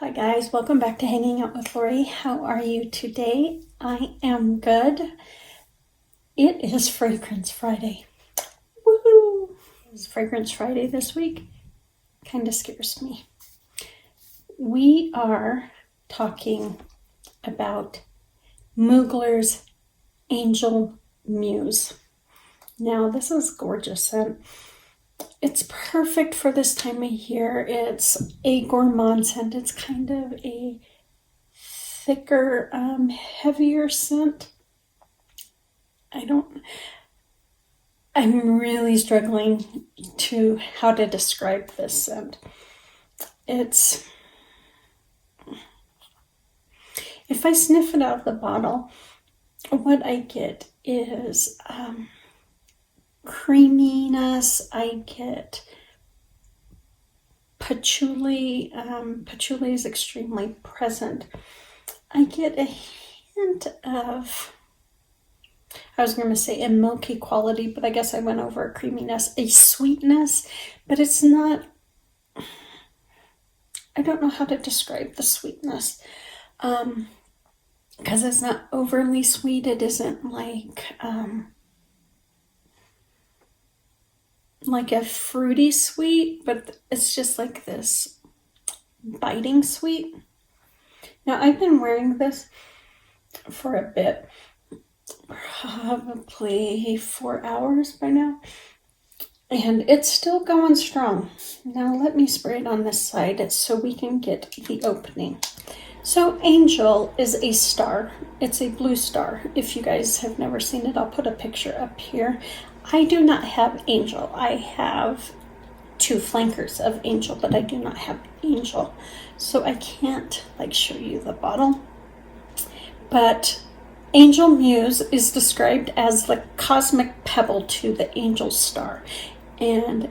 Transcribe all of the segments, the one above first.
Hi guys, welcome back to Hanging Out with Lori. How are you today? I am good. It is Fragrance Friday. Woohoo! It's Fragrance Friday this week. Kind of scares me. We are talking about Mugler's Angel Muse. Now, this is gorgeous scent. It's perfect for this time of year. It's a gourmand scent. It's kind of a thicker, heavier scent. I'm really struggling to how to describe this scent. If I sniff it out of the bottle, what I get is creaminess. I get patchouli. Patchouli is extremely present. I get a hint of, I was going to say a milky quality, but I guess I went over a creaminess, a sweetness, but it's not, I don't know how to describe the sweetness, because it's not overly sweet. It isn't like a fruity sweet, but it's just like this biting sweet. Now, I've been wearing this for a bit, probably 4 hours by now, and it's still going strong. Now let me spray it on this side so we can get the opening. So Angel is a star. It's a blue star. If you guys have never seen it, I'll put a picture up here. I do not have Angel. I have two flankers of Angel, but I do not have Angel, so I can't show you the bottle. But Angel Muse is described as the cosmic pebble to the angel star, and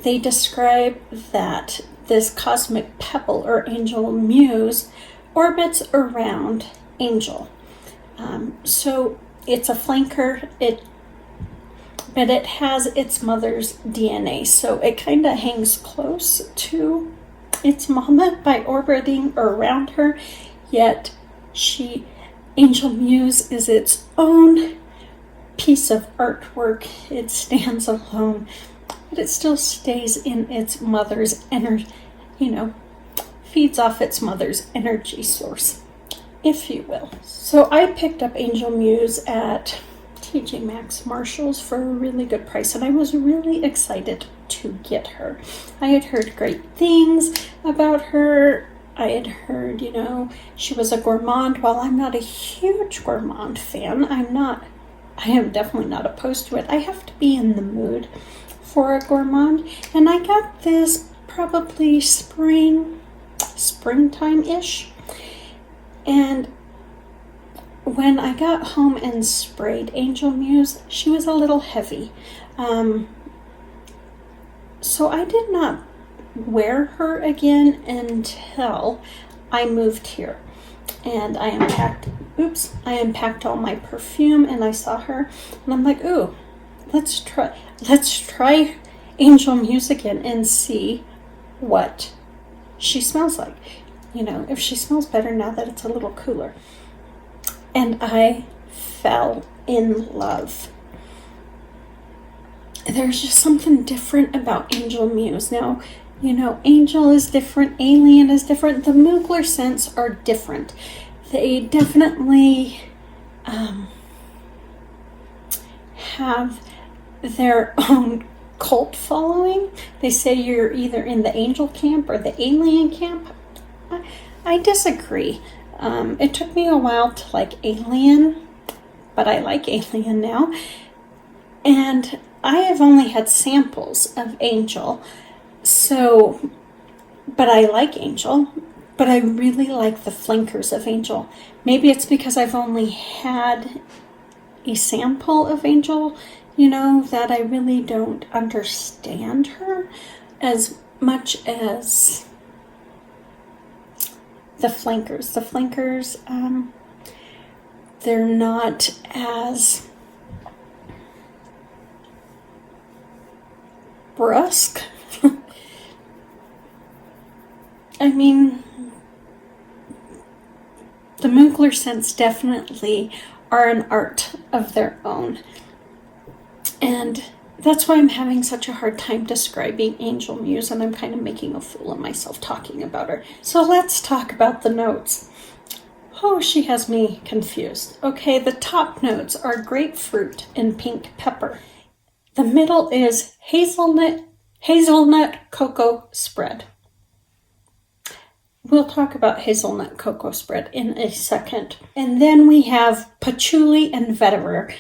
they describe that this cosmic pebble or Angel Muse orbits around Angel. So it's a flanker, but it has its mother's DNA, so it kind of hangs close to its mama by orbiting around her, yet Angel Muse is its own piece of artwork. It stands alone, but it still stays in its mother's energy, feeds off its mother's energy source, if you will. So I picked up Angel Muse at TJ Maxx Marshalls for a really good price, and I was really excited to get her. I had heard great things about her. I had heard, she was a gourmand. While I'm not a huge gourmand fan, I am definitely not opposed to it. I have to be in the mood for a gourmand, and I got this probably springtime-ish, and when I got home and sprayed Angel Muse, she was a little heavy. So I did not wear her again until I moved here. And I unpacked all my perfume, and I saw her, and I'm like, ooh, let's try Angel Muse again and see what she smells like. If she smells better now that it's a little cooler. And I fell in love. There's just something different about Angel Muse. Now, Angel is different, Alien is different, the Mugler scents are different. They definitely have their own cult following. They say you're either in the Angel camp or the Alien camp. I disagree. It took me a while to like Alien, but I like Alien now. And I have only had samples of Angel, but I like Angel, but I really like the flankers of Angel. Maybe it's because I've only had a sample of Angel, that I really don't understand her as much as the flankers. The flankers, they're not as brusque. I mean, The Mugler scents definitely are an art of their own. And that's why I'm having such a hard time describing Angel Muse, and I'm kind of making a fool of myself talking about her. So let's talk about the notes. Oh, she has me confused. Okay, the top notes are grapefruit and pink pepper. The middle is hazelnut cocoa spread. We'll talk about hazelnut cocoa spread in a second. And then we have patchouli and vetiver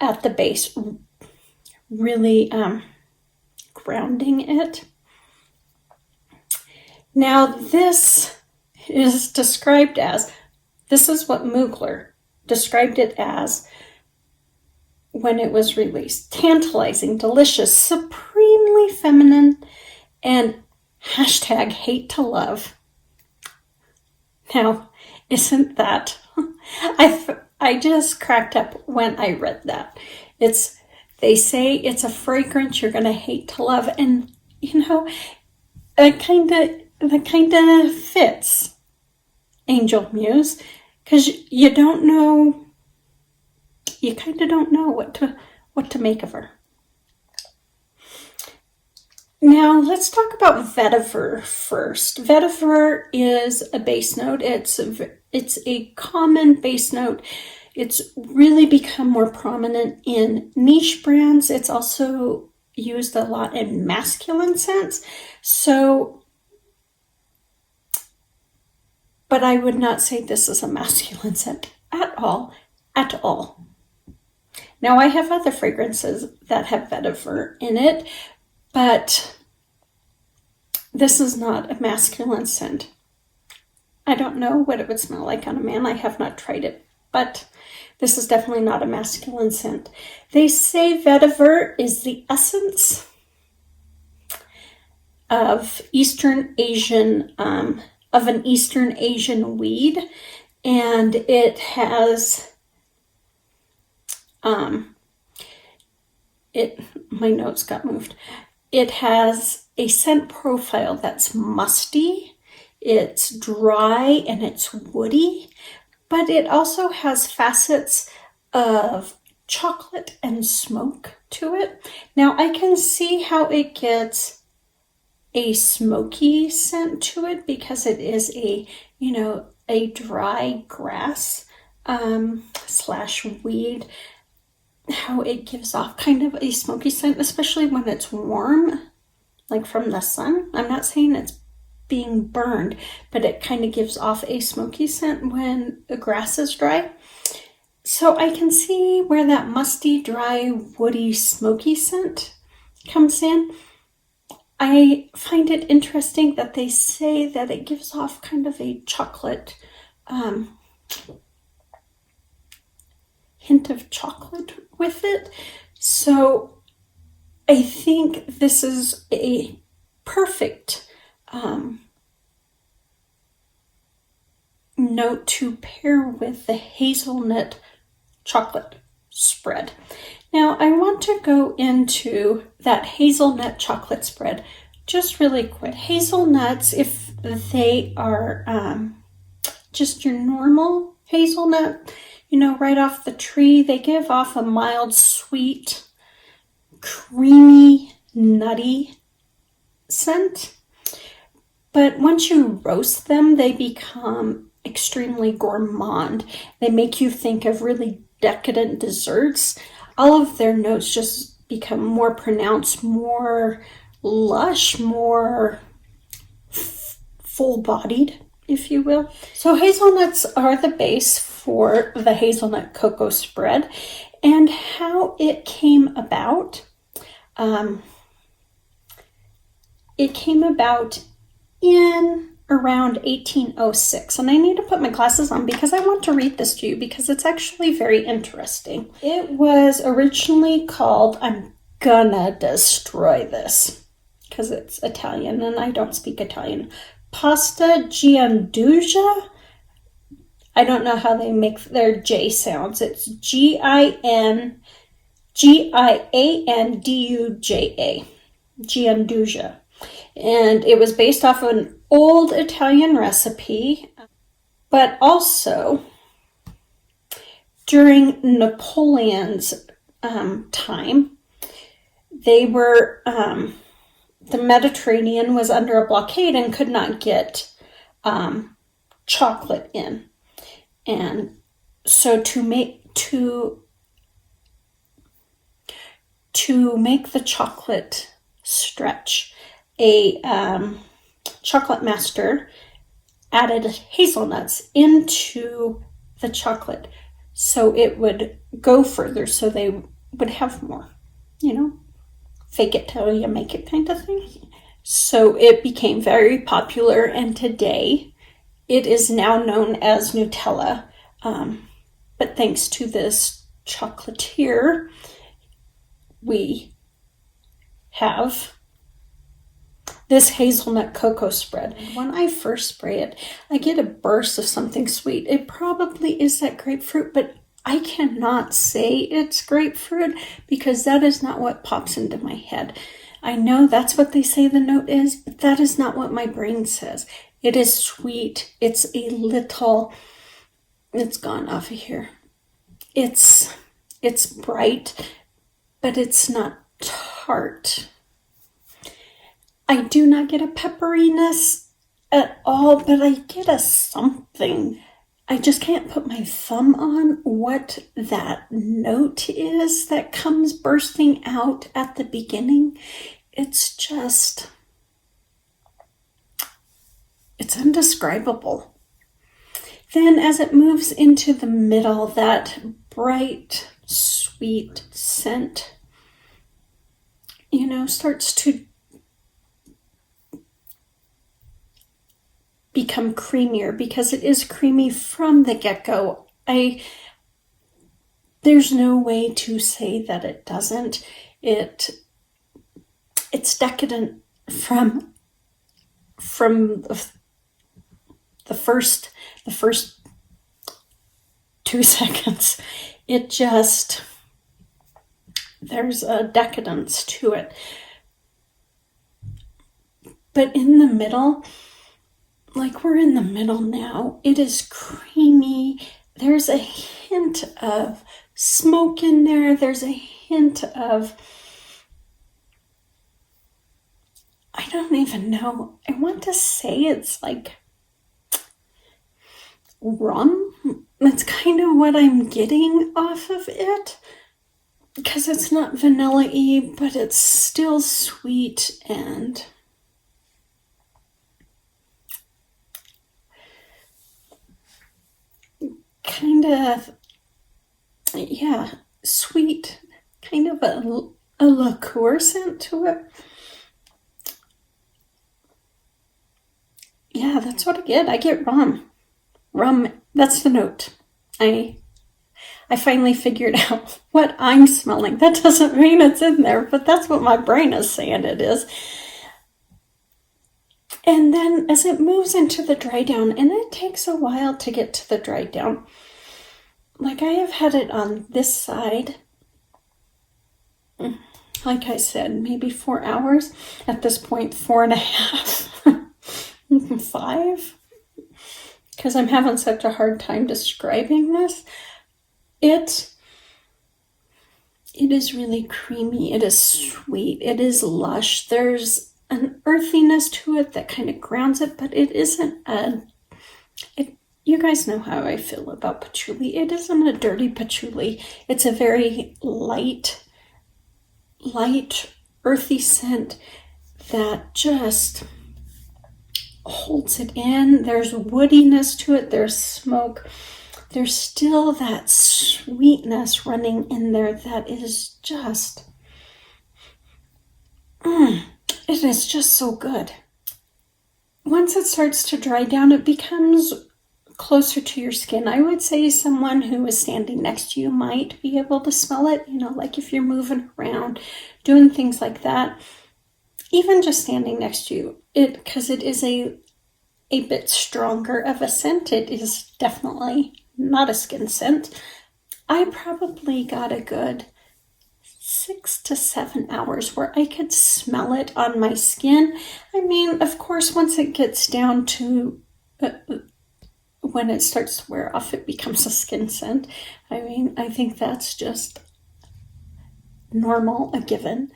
at the base, really grounding it. Now this is described as, this is what Mugler described it as when it was released. Tantalizing, delicious, supremely feminine, and #hate to love. Now, isn't that, I just cracked up when I read that. They say it's a fragrance you're going to hate to love, and it kind of fits Angel Muse, because you kind of don't know what to make of her. Now let's talk about vetiver first. Vetiver is a base note. It's a common base note. It's really become more prominent in niche brands. It's also used a lot in masculine scents. But I would not say this is a masculine scent at all. Now I have other fragrances that have vetiver in it, but this is not a masculine scent. I don't know what it would smell like on a man. I have not tried it, but this is definitely not a masculine scent. They say vetiver is the essence of an Eastern Asian weed, and it has my notes got moved. It has a scent profile that's musty, it's dry, and it's woody, but it also has facets of chocolate and smoke to it. Now I can see how it gets a smoky scent to it because it is a dry grass / weed, how it gives off kind of a smoky scent, especially when it's warm, like from the sun. I'm not saying it's being burned, but it kind of gives off a smoky scent when the grass is dry. So I can see where that musty, dry, woody, smoky scent comes in. I find it interesting that they say that it gives off kind of a chocolate, hint of chocolate with it. So I think this is a perfect note to pair with the hazelnut chocolate spread. Now I want to go into that hazelnut chocolate spread just really quick. Hazelnuts, if they are just your normal hazelnut, right off the tree, they give off a mild, sweet, creamy, nutty scent. But once you roast them, they become extremely gourmand. They make you think of really decadent desserts. All of their notes just become more pronounced, more lush, more full-bodied, if you will. So hazelnuts are the base for the hazelnut cocoa spread, and how it came about. It came about in around 1806, and I need to put my glasses on because I want to read this to you because it's actually very interesting. It was originally called, I'm gonna destroy this because it's Italian and I don't speak Italian, pasta gianduja. I don't know how they make their J sounds. It's Gianduja, gianduja. And it was based off of an old Italian recipe, But also, during Napoleon's time, they were, the Mediterranean was under a blockade and could not get chocolate in. And so to make the chocolate stretch, a chocolate master added hazelnuts into the chocolate so it would go further, so they would have more, fake it till you make it kind of thing. So it became very popular, and today it is now known as Nutella. But thanks to this chocolatier, we have this hazelnut cocoa spread. When I first spray it, I get a burst of something sweet. It probably is that grapefruit, but I cannot say it's grapefruit because that is not what pops into my head. I know that's what they say the note is, but that is not what my brain says. It is sweet. It's gone off of here. It's bright, but it's not tart. I do not get a pepperiness at all, but I get a something. I just can't put my thumb on what that note is that comes bursting out at the beginning. It's indescribable. Then as it moves into the middle, that bright, sweet scent, starts to become creamier because it is creamy from the get-go. There's no way to say that it doesn't. It's decadent from the first 2 seconds. There's a decadence to it. But in the middle, like we're in the middle now, it is creamy. There's a hint of smoke in there. There's a hint of, I don't even know. I want to say it's like rum. That's kind of what I'm getting off of it. Because it's not vanilla-y, but it's still sweet and kind of, sweet, kind of a liqueur scent to it. Yeah, that's what I get. I get rum. Rum, that's the note. I finally figured out what I'm smelling. That doesn't mean it's in there, but that's what my brain is saying it is. And then as it moves into the dry down, and it takes a while to get to the dry down, like I have had it on this side, like I said, maybe 4 hours. At this point, 4.5, 5, because I'm having such a hard time describing this. It is really creamy. It is sweet. It is lush. There's an earthiness to it that kind of grounds it, but it isn't you guys know how I feel about patchouli. It isn't a dirty patchouli. It's a very light, earthy scent that just holds it in. There's woodiness to it. There's smoke. There's still that sweetness running in there that is just, it is just so good. Once it starts to dry down, it becomes closer to your skin. I would say someone who is standing next to you might be able to smell it, like if you're moving around, doing things like that. Even just standing next to you, because it is a bit stronger of a scent. It is definitely not a skin scent. I probably got a good 6 to 7 hours where I could smell it on my skin. I mean, of course, once it gets down to when it starts to wear off, it becomes a skin scent. I mean, I think that's just normal, a given.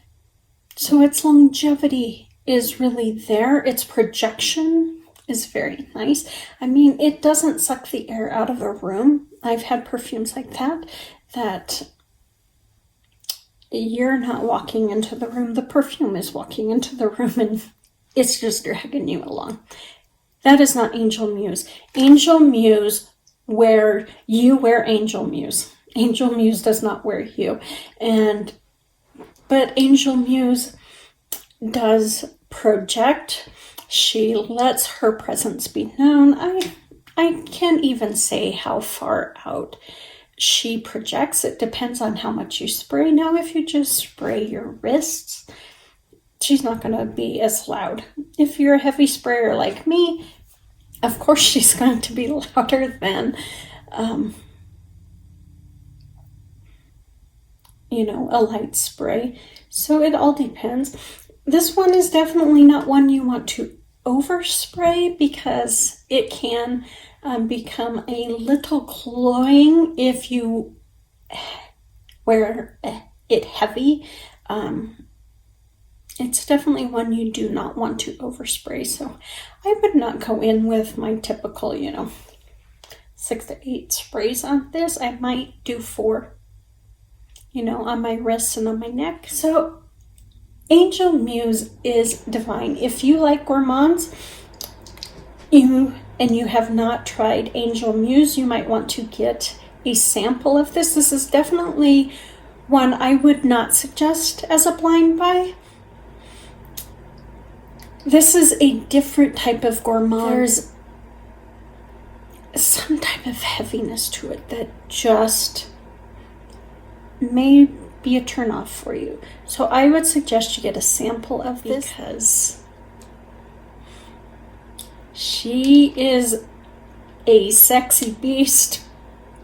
So its longevity is really there. Its projection is very nice. I mean, it doesn't suck the air out of a room. I've had perfumes like that you're not walking into the room. The perfume is walking into the room and it's just dragging you along. That is not Angel Muse. Angel Muse, you wear Angel Muse. Angel Muse does not wear you. But Angel Muse does project. She lets her presence be known. I can't even say how far out she projects. It depends on how much you spray. Now, if you just spray your wrists, she's not going to be as loud. If you're a heavy sprayer like me, of course she's going to be louder than, a light spray. So it all depends. This one is definitely not one you want to overspray because it can become a little cloying if you wear it heavy. It's definitely one you do not want to overspray. So I would not go in with my typical, 6 to 8 sprays on this. I might do 4, on my wrists and on my neck. So Angel Muse is divine. If you like gourmands, you have not tried Angel Muse, you might want to get a sample of this. This is definitely one I would not suggest as a blind buy. This is a different type of gourmand. There's some type of heaviness to it that just may be a turn off for you. So I would suggest you get a sample of this because she is a sexy beast,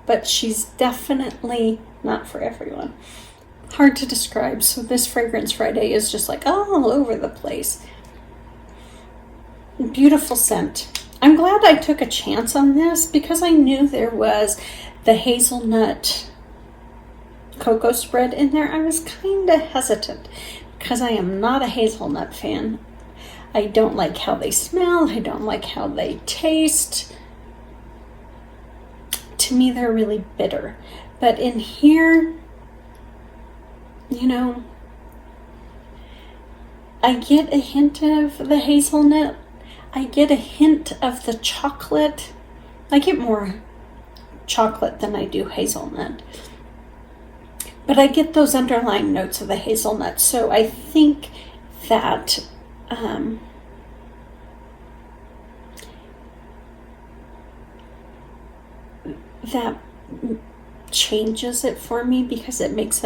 but she's definitely not for everyone. Hard to describe. So this Fragrance Friday is just like all over the place. Beautiful scent. I'm glad I took a chance on this because I knew there was the hazelnut cocoa spread in there. I was kind of hesitant because I am not a hazelnut fan. I don't like how they smell. I don't like how they taste. To me, they're really bitter. But in here, I get a hint of the hazelnut. I get a hint of the chocolate. I get more chocolate than I do hazelnut. But I get those underlying notes of the hazelnut. So I think that that changes it for me because it makes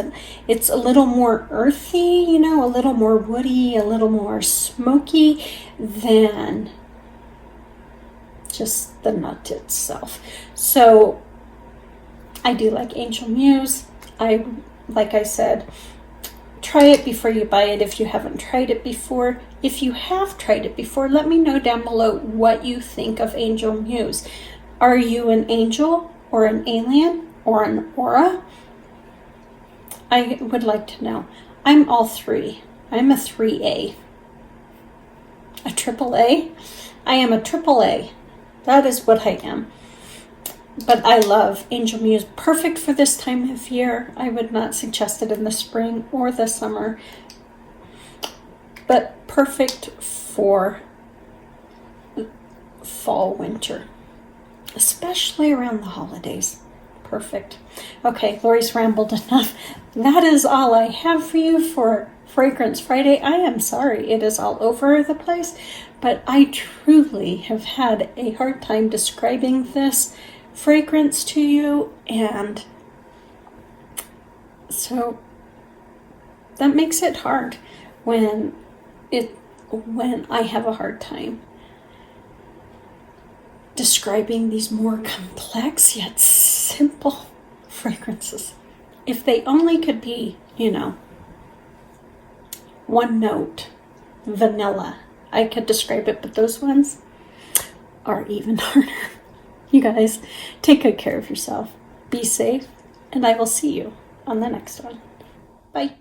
it's a little more earthy, a little more woody, a little more smoky than just the nut itself. So I do like Angel Muse. Like I said, try it before you buy it if you haven't tried it before. If you have tried it before, let me know down below what you think of Angel Muse. Are you an angel or an alien or an aura? I would like to know. I'm all 3. I'm a 3A. A triple A? I am a triple A. That is what I am. But I love Angel Muse. Perfect for this time of year. I would not suggest it in the spring or the summer. But perfect for fall, winter. Especially around the holidays. Perfect. Okay, Lori's rambled enough. That is all I have for you for Fragrance Friday. I am sorry it is all over the place, but I truly have had a hard time describing this fragrance to you, and so that makes it hard when I have a hard time describing these more complex yet simple fragrances. If they only could be, one note, vanilla, I could describe it, but those ones are even harder. You guys, take good care of yourself. Be safe, and I will see you on the next one. Bye.